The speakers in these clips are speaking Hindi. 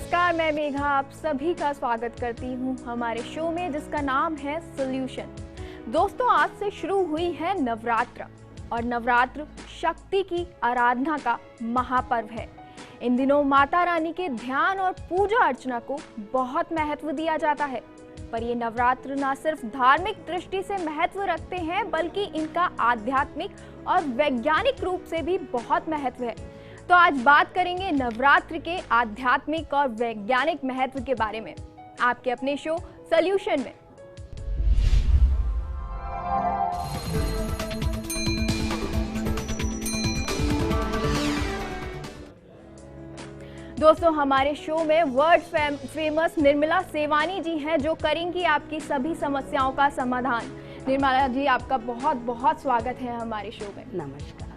नमस्कार, मैं मेघा आप सभी का स्वागत करती हूँ हमारे शो में जिसका नाम है सॉल्यूशन। दोस्तों, आज से शुरू हुई है नवरात्र और नवरात्र शक्ति की आराधना का महापर्व है। इन दिनों माता रानी के ध्यान और पूजा अर्चना को बहुत महत्व दिया जाता है, पर ये नवरात्र न सिर्फ धार्मिक दृष्टि से महत्व रखते हैं बल्कि इनका आध्यात्मिक और वैज्ञानिक रूप से भी बहुत महत्व है। तो आज बात करेंगे नवरात्र के आध्यात्मिक और वैज्ञानिक महत्व के बारे में आपके अपने शो सॉल्यूशन में। दोस्तों, हमारे शो में वर्ल्ड फेमस निर्मला सेवानी जी हैं जो करेंगी आपकी सभी समस्याओं का समाधान। निर्मला जी, आपका बहुत बहुत स्वागत है हमारे शो में। नमस्कार।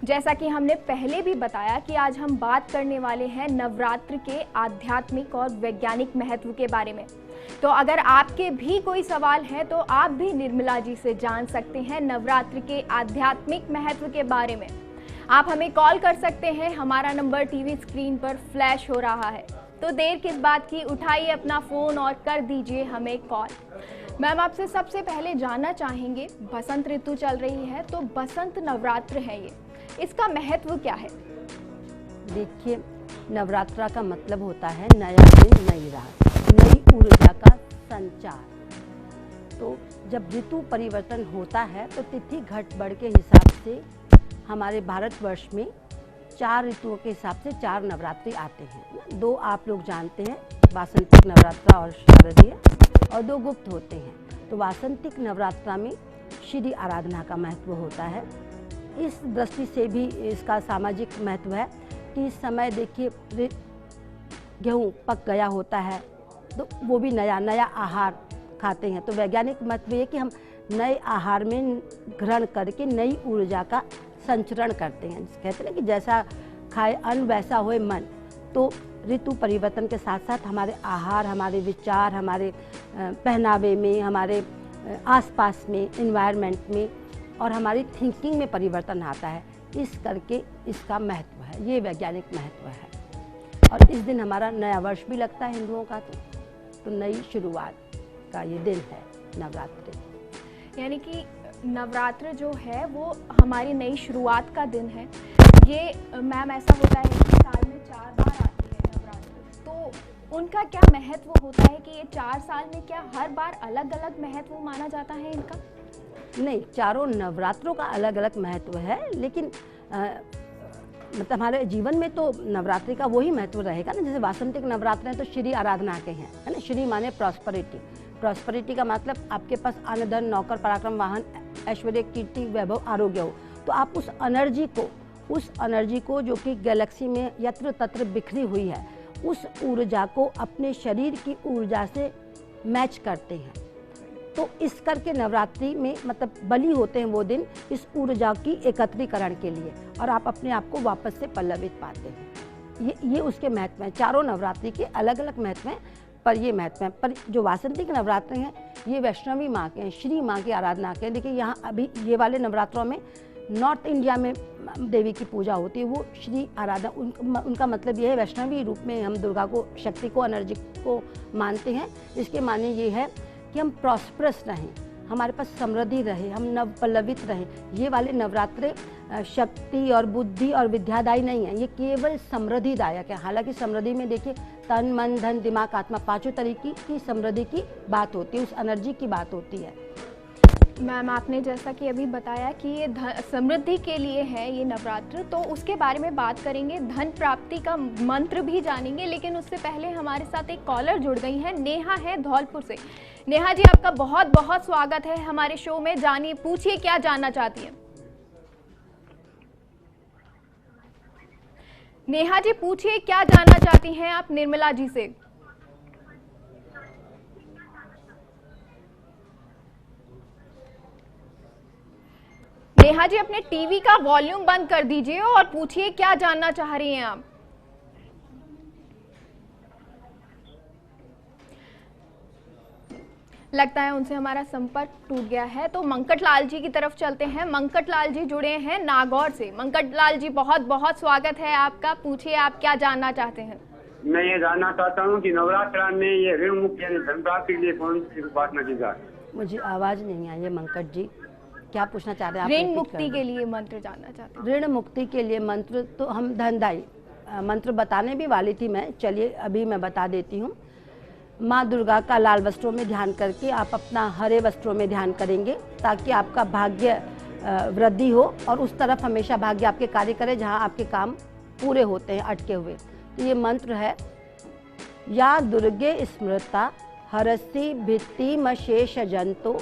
जैसा कि हमने पहले भी बताया कि आज हम बात करने वाले हैं नवरात्र के आध्यात्मिक और वैज्ञानिक महत्व के बारे में। तो अगर आपके भी कोई सवाल है तो आप भी निर्मला जी से जान सकते हैं नवरात्र के आध्यात्मिक महत्व के बारे में। आप हमें कॉल कर सकते हैं, हमारा नंबर टीवी स्क्रीन पर फ्लैश हो रहा है। तो देर किस बात की, उठाइए अपना फ़ोन और कर दीजिए हमें कॉल। मैम, आपसे सबसे पहले जानना चाहेंगे, बसंत ऋतु चल रही है तो बसंत नवरात्र है ये, इसका महत्व क्या है? देखिए, नवरात्रा का मतलब होता है नया दिन, नई रात, नई ऊर्जा का संचार। तो जब ऋतु परिवर्तन होता है तो तिथि घट बढ़ के हिसाब से हमारे भारतवर्ष में 4 ऋतुओं के हिसाब से 4 नवरात्रि आते हैं। 2 आप लोग जानते हैं, वासंतिक नवरात्रा और शारदीय, और 2 गुप्त होते हैं। तो वासंतिक नवरात्रा में श्री आराधना का महत्व होता है। इस दृष्टि से भी इसका सामाजिक महत्व है कि इस समय देखिए गेहूँ पक गया होता है तो वो भी नया आहार खाते हैं। तो वैज्ञानिक महत्व ये कि हम नए आहार में ग्रहण करके नई ऊर्जा का संचरण करते हैं। कहते हैं कि जैसा खाए अन्न वैसा होए मन। तो ऋतु परिवर्तन के साथ साथ हमारे आहार, हमारे विचार, हमारे पहनावे में, हमारे आसपास में, एनवायरनमेंट में और हमारी थिंकिंग में परिवर्तन आता है। इस करके इसका महत्व है, ये वैज्ञानिक महत्व है। और इस दिन हमारा नया वर्ष भी लगता है हिंदुओं का, तो नई शुरुआत का ये दिन है नवरात्रि। यानी कि नवरात्र जो है वो हमारी नई शुरुआत का दिन है। ये मैम ऐसा होता है कि साल में 4 बार आती है नवरात्र, तो उनका क्या महत्व होता है कि ये 4 साल में क्या हर बार अलग अलग महत्व माना जाता है इनका? नहीं, चारों नवरात्रों का अलग अलग महत्व है, लेकिन मतलब हमारे जीवन में तो नवरात्रि का वही महत्व रहेगा ना। जैसे वासंतिक नवरात्र हैं तो श्री आराधना के हैं, है ना। श्री माने प्रॉस्पेरिटी। प्रॉस्पेरिटी का मतलब आपके पास अन्न, धन, नौकर, पराक्रम, वाहन, ऐश्वर्य, कीर्ति, वैभव, आरोग्य हो। तो आप उस एनर्जी को जो कि गैलेक्सी में यत्र तत्र बिखरी हुई है, उस ऊर्जा को अपने शरीर की ऊर्जा से मैच करते हैं। तो इस करके नवरात्रि में मतलब बलि होते हैं वो दिन इस ऊर्जा की एकत्रीकरण के लिए, और आप अपने आप को वापस से पल्लवित पाते हैं। ये उसके महत्व हैं। चारों नवरात्रि के अलग अलग महत्व हैं, पर ये महत्व हैं। पर जो वासंतिक नवरात्र हैं ये वैष्णवी माँ के हैं, श्री माँ की आराधना के हैं। देखिए, यहाँ अभी ये वाले नवरात्रों में नॉर्थ इंडिया में देवी की पूजा होती है, वो श्री आराधना। उनका मतलब ये है, वैष्णवी रूप में हम दुर्गा को, शक्ति को, एनर्जी को मानते हैं। इसके माने ये है कि हम प्रॉस्परस रहें, हमारे पास समृद्धि रहे, हम नव पल्लवित रहें। ये वाले नवरात्रे शक्ति और बुद्धि और विद्यादायी नहीं है, ये केवल समृद्धिदायक है। हालांकि समृद्धि में देखिए तन, मन, धन, दिमाग, आत्मा, 5 तरीके की समृद्धि की बात होती है, उस एनर्जी की बात होती है। मैम, आपने जैसा कि अभी बताया कि ये समृद्धि के लिए है ये नवरात्र, तो उसके बारे में बात करेंगे, धन प्राप्ति का मंत्र भी जानेंगे। लेकिन उससे पहले हमारे साथ एक कॉलर जुड़ गई है, नेहा है धौलपुर से। नेहा जी, आपका बहुत बहुत स्वागत है हमारे शो में। जानिए, पूछिए क्या जानना चाहती हैं। नेहा जी, पूछिए क्या जानना चाहती हैं आप निर्मला जी से। नेहा जी, अपने टीवी का वॉल्यूम बंद कर दीजिए और पूछिए क्या जानना चाह रही हैं आप। लगता है उनसे हमारा संपर्क टूट गया है, तो मंकट लाल जी की तरफ चलते हैं। मंकट लाल जी जुड़े हैं नागौर से। मंकट लाल जी, बहुत बहुत स्वागत है आपका। पूछिए आप क्या जानना चाहते हैं। मैं ये जानना चाहता हूँ कि नवरात्र में ये ऋण मुक्ति यानी धन प्राप्ति के लिए कौन सी उपासना की जाए। मुझे आवाज़ नहीं आई है मंकट जी, क्या पूछना चाह रहे हैं आप? ऋण repeat मुक्ति कर के लिए मंत्र जानना चाहते हैं। ऋण मुक्ति के लिए मंत्र तो हम धनदायी मंत्र बताने भी वाली थी मैं, चलिए अभी मैं बता देती हूँ। माँ दुर्गा का लाल वस्त्रों में ध्यान करके आप अपना हरे वस्त्रों में ध्यान करेंगे ताकि आपका भाग्य वृद्धि हो और उस तरफ हमेशा भाग्य आपके कार्य करे जहाँ आपके काम पूरे होते हैं अटके हुए। तो ये मंत्र है, या दुर्गे स्मृता हरसि भित्तिमशेष जंतो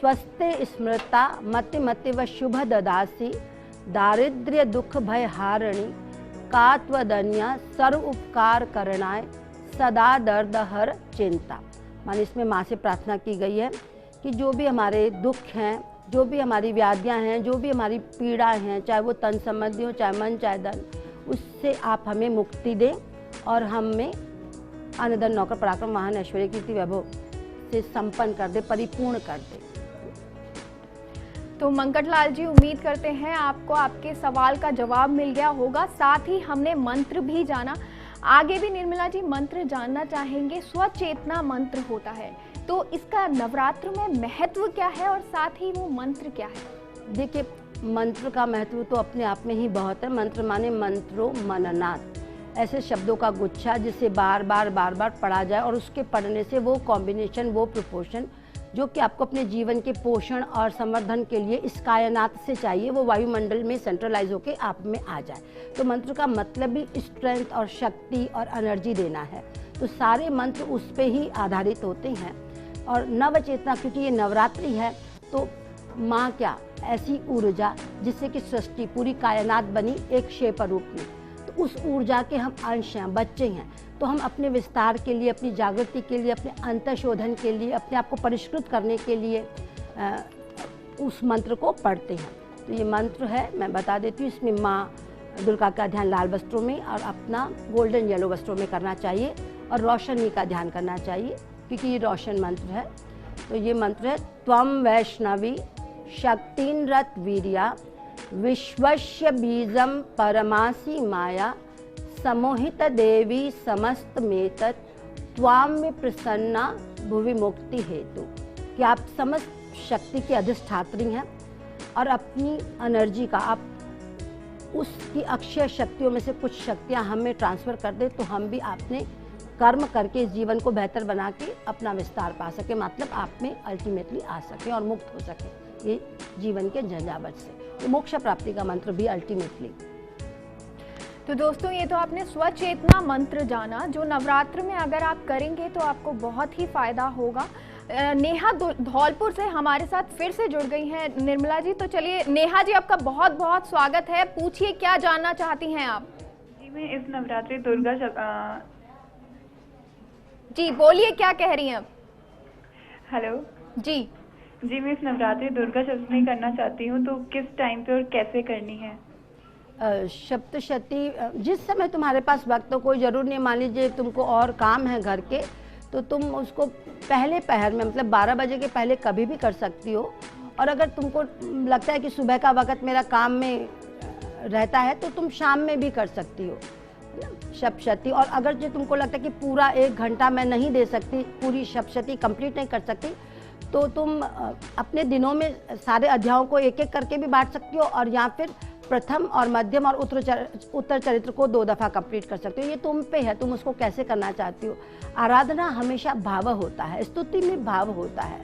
स्वस्ते स्मृता मति मति व शुभ ददासी दारिद्र्य दुख भय हारिणी कात्वदन्या सर्व उपकार करणाय सदा दर्द हर चिंता। मान इसमें माँ से प्रार्थना की गई है कि जो भी हमारे दुख हैं, जो भी हमारी व्याधियाँ हैं, जो भी हमारी पीड़ाएं हैं, चाहे वो तन संबंधी हो, चाहे मन, चाहे धन, उससे आप हमें मुक्ति दें और हमें अन्न धन नौकर पराक्रम वाहन ऐश्वर्य कीर्ति वैभव से संपन्न कर दे, परिपूर्ण कर दे। तो मंकट लाल जी, उम्मीद करते हैं आपको आपके सवाल का जवाब मिल गया होगा, साथ ही हमने मंत्र भी जाना। आगे भी निर्मला जी मंत्र जानना चाहेंगे। स्वचेतना मंत्र होता है, तो इसका नवरात्र में महत्व क्या है और साथ ही वो मंत्र क्या है? देखिए, मंत्र का महत्व तो अपने आप में ही बहुत है। मंत्र माने मंत्रो मननात्, ऐसे शब्दों का गुच्छा जिसे बार बार पढ़ा जाए और उसके पढ़ने से वो कॉम्बिनेशन, वो प्रोपोर्शन जो कि आपको अपने जीवन के पोषण और संवर्धन के लिए इस कायनात से चाहिए, वो वायुमंडल में सेंट्रलाइज होकर आप में आ जाए। तो मंत्र का मतलब भी स्ट्रेंथ और शक्ति और एनर्जी देना है। तो सारे मंत्र उस पे ही आधारित होते हैं। और नवचेतना, क्योंकि ये नवरात्रि है, तो माँ क्या ऐसी ऊर्जा जिससे कि सृष्टि पूरी कायनात बनी एक शेप रूप में, तो उस ऊर्जा के हम अंश हैं, बच्चे हैं। तो हम अपने विस्तार के लिए, अपनी जागृति के लिए, अपने अंतशोधन के लिए, अपने आप को परिष्कृत करने के लिए उस मंत्र को पढ़ते हैं। तो ये मंत्र है, मैं बता देती हूँ। इसमें माँ दुर्गा का ध्यान लाल वस्त्रों में और अपना गोल्डन येलो वस्त्रों में करना चाहिए और रोशनी का ध्यान करना चाहिए, क्योंकि ये रोशन मंत्र है। तो ये मंत्र है, त्वम वैष्णवी शक्तिनरत वीर्या विश्वस्य बीजम परमासी माया समोहित देवी समस्त मेतत त्वाम्य प्रसन्ना भुवि मुक्ति हेतु। कि आप समस्त शक्ति की अधिष्ठात्री हैं और अपनी एनर्जी का आप उसकी अक्षय शक्तियों में से कुछ शक्तियां हमें ट्रांसफ़र कर दे, तो हम भी आपने कर्म करके इस जीवन को बेहतर बना के अपना विस्तार पा सके, मतलब आप में अल्टीमेटली आ सके और मुक्त हो सके ये जीवन के झंझावट से। तो मोक्ष प्राप्ति का मंत्र भी अल्टीमेटली। तो दोस्तों, ये तो आपने स्वचेतना मंत्र जाना, जो नवरात्र में अगर आप करेंगे तो आपको बहुत ही फायदा होगा। नेहा धौलपुर से हमारे साथ फिर से जुड़ गई हैं निर्मला जी। तो चलिए नेहा जी, आपका बहुत बहुत स्वागत है। पूछिए, क्या जानना चाहती हैं आप? जी, मैं इस नवरात्रि दुर्गा जी बोलिए, क्या कह रही हैं आप? हेलो जी जी, मैं इस नवरात्रि दुर्गा सप्तमी करना चाहती हूँ, तो किस टाइम पे और कैसे करनी है? सप्तशती जिस समय तुम्हारे पास वक्त हो, कोई ज़रूर नहीं। मान लीजिए तुमको और काम है घर के, तो तुम उसको पहले पहर में, मतलब 12 बजे के पहले कभी भी कर सकती हो। और अगर तुमको लगता है कि सुबह का वक्त मेरा काम में रहता है, तो तुम शाम में भी कर सकती हो सप्तशती। और अगर जो तुमको लगता है कि पूरा 1 घंटा मैं नहीं दे सकती, पूरी सप्तशती कंप्लीट नहीं कर सकती, तो तुम अपने दिनों में सारे अध्यायों को एक एक करके भी बांट सकती हो, और या फिर प्रथम और मध्यम और उत्तर चरित्र को 2 दफ़ा कंप्लीट कर सकते हो। ये तुम पे है, तुम उसको कैसे करना चाहती हो। आराधना हमेशा भाव होता है, स्तुति में भाव होता है।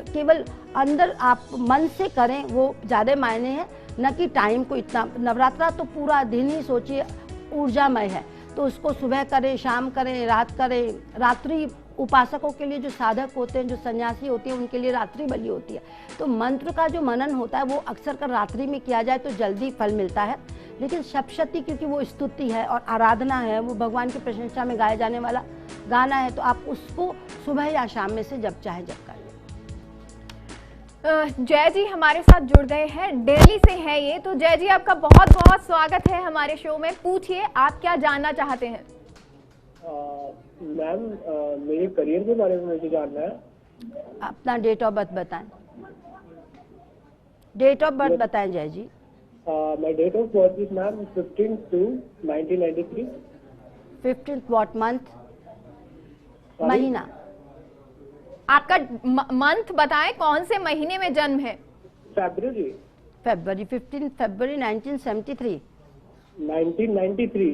केवल अंदर आप मन से करें वो ज़्यादा मायने है, न कि टाइम को इतना। नवरात्रा तो पूरा दिन ही सोचिए ऊर्जामय है, तो उसको सुबह करें, शाम करें, रात करें। रात्रि उपासकों के लिए, जो साधक होते हैं, जो सन्यासी होते हैं, उनके लिए रात्रि बलि होती है। तो मंत्र का जो मनन होता है वो अक्सर कर रात्रि में किया जाए तो जल्दी फल मिलता है। लेकिन सप्तशती क्योंकि वो स्तुति है और आराधना है, वो भगवान की प्रशंसा में गाया जाने वाला गाना है, तो आप उसको सुबह या शाम में से जब चाहे जब कर लें। जय जी हमारे साथ जुड़ गए हैं, दिल्ली से है ये। तो जय जी, आपका बहुत बहुत स्वागत है हमारे शो में। पूछिए, आप क्या जानना चाहते हैं? मैम, मेरे करियर के बारे में मुझे जानना है। अपना डेट ऑफ बर्थ बताएं। डेट ऑफ बर्थ बताएं Jay ji. My date of birth is ma'am 15/2/1993। 15th what month? महीना। आपका मंथ बताएं, कौन से महीने में जन्म है? फरवरी। फरवरी 15 फरवरी 1973। 1993।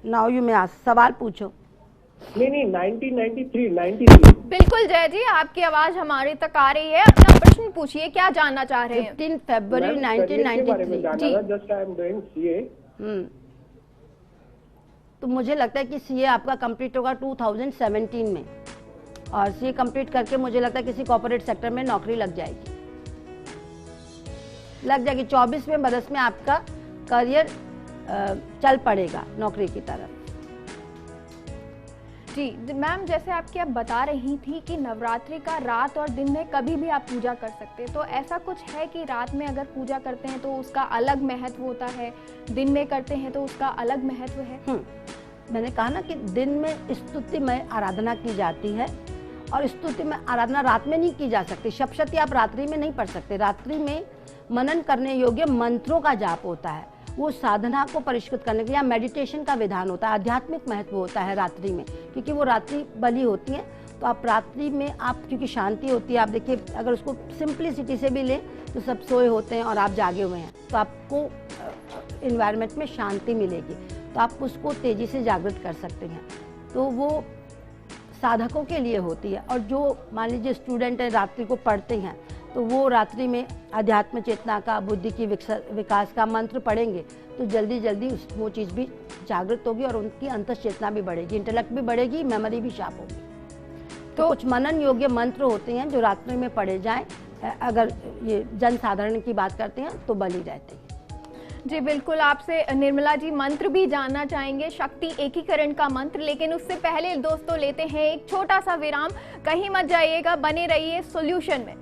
नाउ यू मे आस्क, सवाल पूछो। नहीं 1993। बिल्कुल जय जी, आपकी आवाज हमारे तक आ रही है, अपना प्रश्न पूछिए, क्या जानना चाह रहे हैं? 15 फरवरी 1993 जी। Just I am doing CA. तो मुझे लगता है कि सीए आपका कंप्लीट होगा 2017 में, और सीए कंप्लीट करके मुझे लगता है किसी कॉर्पोरेट सेक्टर में नौकरी लग जाएगी। 24वें बरस में आपका करियर चल पड़ेगा नौकरी की तरफ। जी मैम, जैसे आपकी आप बता रही थी कि नवरात्रि का रात और दिन में कभी भी आप पूजा कर सकते हैं, तो ऐसा कुछ है कि रात में अगर पूजा करते हैं तो उसका अलग महत्व होता है, दिन में करते हैं तो उसका अलग महत्व है? मैंने कहा ना कि दिन में स्तुति में आराधना की जाती है, और स्तुति में आराधना रात में नहीं की जा सकती। सप्तशती आप रात्रि में नहीं पढ़ सकते। रात्रि में मनन करने योग्य मंत्रों का जाप होता है, वो साधना को परिष्कृत करने के लिए, या मेडिटेशन का विधान होता है, आध्यात्मिक महत्व होता है रात्रि में, क्योंकि वो रात्रि बलि होती है। तो आप रात्रि में आप, क्योंकि शांति होती है, आप देखिए अगर उसको सिंप्लिसिटी से भी लें तो सब सोए होते हैं और आप जागे हुए हैं, तो आपको इन्वायरमेंट में शांति मिलेगी, तो आप उसको तेजी से जागृत कर सकते हैं। तो वो साधकों के लिए होती है, और जो मान लीजिए स्टूडेंट है रात्रि को पढ़ते हैं, तो वो रात्रि में अध्यात्म चेतना का, बुद्धि की विकास का मंत्र पढ़ेंगे, तो जल्दी जल्दी वो चीज़ भी जागृत होगी और उनकी अंतश्चेतना भी बढ़ेगी, इंटेलेक्ट भी बढ़ेगी, मेमोरी भी शार्प होगी। तो कुछ मनन योग्य मंत्र होते हैं जो रात्रि में पढ़े जाएं, अगर ये जन साधारण की बात करते हैं तो बलि रहते हैं। जी बिल्कुल, आपसे निर्मला जी मंत्र भी जानना चाहेंगे, शक्ति एकीकरण का मंत्र, लेकिन उससे पहले दोस्तों लेते हैं एक छोटा सा विराम। कहीं मत जाइएगा, बने रहिए सॉल्यूशन में।